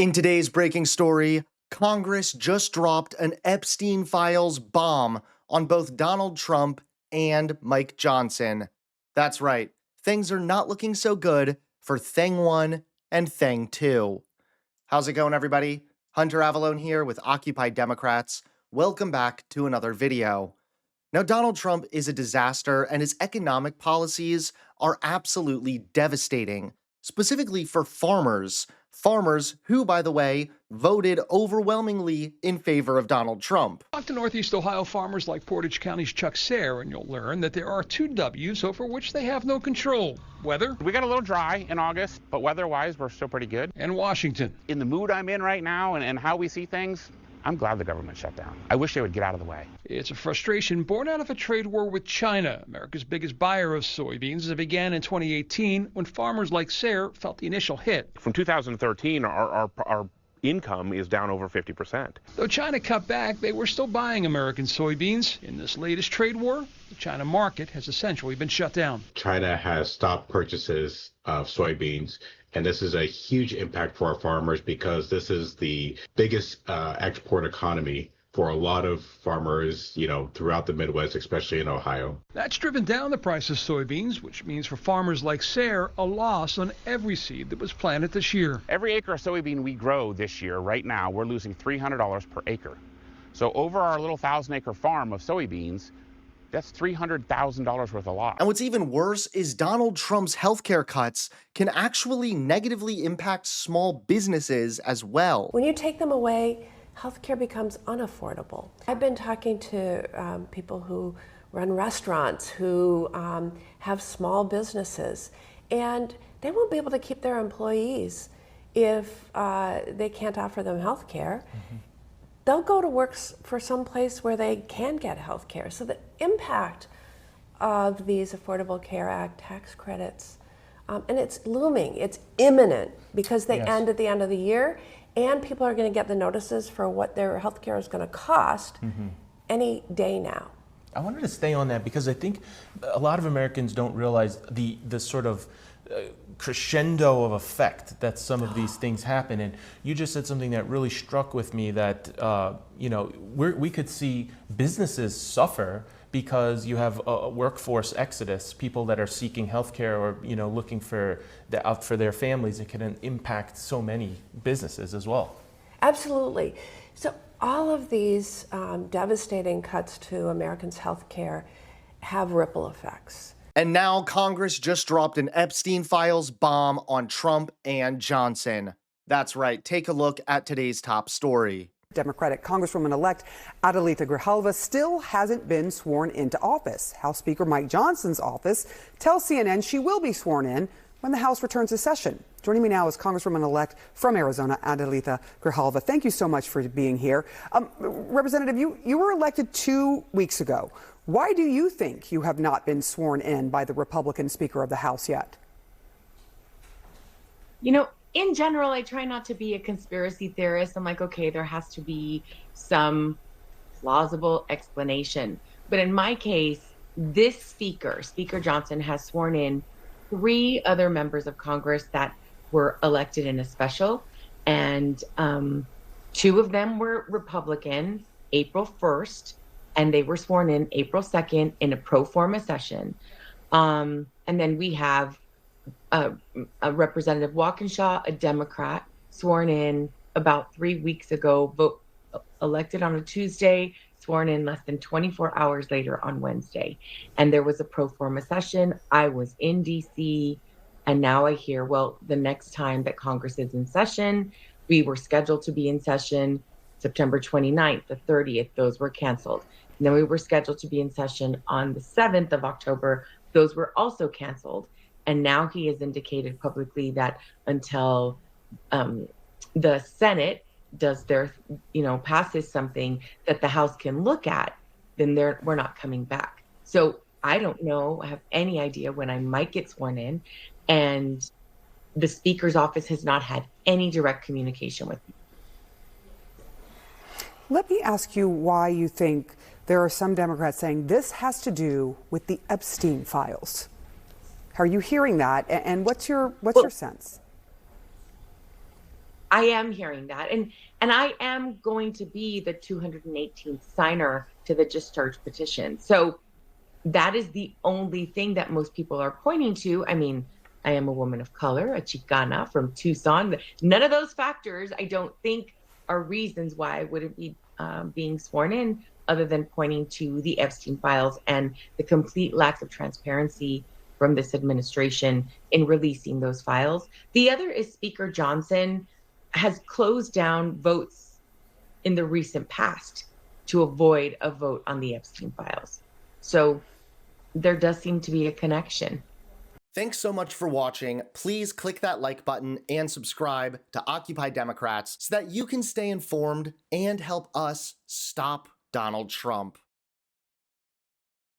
In today's breaking story, Congress just dropped an Epstein files bomb on both Donald Trump and Mike Johnson. That's right, things are not looking so good for Thing 1 and Thing 2. How's it going, everybody? Hunter Avalone here with Occupy Democrats. Welcome back to another video. Now, Donald Trump is a disaster, and his economic policies are absolutely devastating, specifically for farmers. Farmers who, by the way, voted overwhelmingly in favor of Donald Trump. Talk to Northeast Ohio farmers like Portage County's Chuck Sayre, and you'll learn that there are two W's over which they have no control. Weather. We got a little dry in August, but weather-wise, we're still pretty good. And Washington. In the mood I'm in right now and how we see things, I'm glad the government shut down. I wish they would get out of the way. It's a frustration born out of a trade war with China, America's biggest buyer of soybeans, that began in 2018 when farmers like Sayre felt the initial hit. From 2013, our income is down over 50%. Though China cut back, they were still buying American soybeans. In this latest trade war, the China market has essentially been shut down. China has stopped purchases of soybeans, and this is a huge impact for our farmers because this is the biggest export economy for a lot of farmers, throughout the Midwest, especially in Ohio. That's driven down the price of soybeans, which means for farmers like Sayre, a loss on every seed that was planted this year. Every acre of soybean we grow this year, right now, we're losing $300 per acre. So over our little 1,000-acre farm of soybeans, that's $300,000 worth of loss. And what's even worse is Donald Trump's healthcare cuts can actually negatively impact small businesses as well. When you take them away, healthcare becomes unaffordable. I've been talking to people who run restaurants, who have small businesses, and they won't be able to keep their employees if they can't offer them healthcare. They'll go to work for some place where they can get health care. So the impact of these Affordable Care Act tax credits, and it's looming, it's imminent, because they end at the end of the year, and people are going to get the notices for what their health care is going to cost any day now. I wanted to stay on that because I think a lot of Americans don't realize the sort of crescendo of effect that some of these things happen. And you just said something that really struck with me, that we could see businesses suffer because you have a workforce exodus, people that are seeking healthcare or looking for out for their families. It can impact so many businesses as well. Absolutely. So all of these devastating cuts to Americans' health care have ripple effects. And now Congress just dropped an Epstein files bomb on Trump and Johnson. That's right, take a look at today's top story. Democratic Congresswoman-elect Adelita Grijalva still hasn't been sworn into office. House Speaker Mike Johnson's office tells CNN she will be sworn in when the House returns to session. Joining me now is Congresswoman-elect from Arizona, Adelita Grijalva. Thank you so much for being here. Representative, you were elected 2 weeks ago. Why do you think you have not been sworn in by the Republican Speaker of the House yet? In general, I try not to be a conspiracy theorist. I'm like, okay, there has to be some plausible explanation. But in my case, this Speaker Johnson, has sworn in 3 other members of Congress that were elected in a special. And 2 of them were Republican, April 1st, and they were sworn in April 2nd in a pro forma session. And then we have a Representative Walkinshaw, a Democrat, sworn in about 3 weeks ago, elected on a Tuesday, sworn in less than 24 hours later on Wednesday. And there was a pro forma session. I was in DC, and now I hear, well, the next time that Congress is in session, we were scheduled to be in session September 29th, the 30th, those were canceled. And then we were scheduled to be in session on the 7th of October, those were also canceled. And now he has indicated publicly that until the Senate does their, passes something that the House can look at, then we're not coming back. So I don't know, I have any idea when I might get sworn in. And the Speaker's office has not had any direct communication with me. Let me ask you why you think there are some Democrats saying this has to do with the Epstein files. Are you hearing that? And what's your sense? I am hearing that. And I am going to be the 218th signer to the discharge petition. So that is the only thing that most people are pointing to. I mean, I am a woman of color, a Chicana from Tucson. None of those factors, I don't think, are reasons why I wouldn't be being sworn in, other than pointing to the Epstein files and the complete lack of transparency from this administration in releasing those files. The other is Speaker Johnson has closed down votes in the recent past to avoid a vote on the Epstein files. So there does seem to be a connection. Thanks so much for watching. Please click that like button and subscribe to Occupy Democrats so that you can stay informed and help us stop Donald Trump.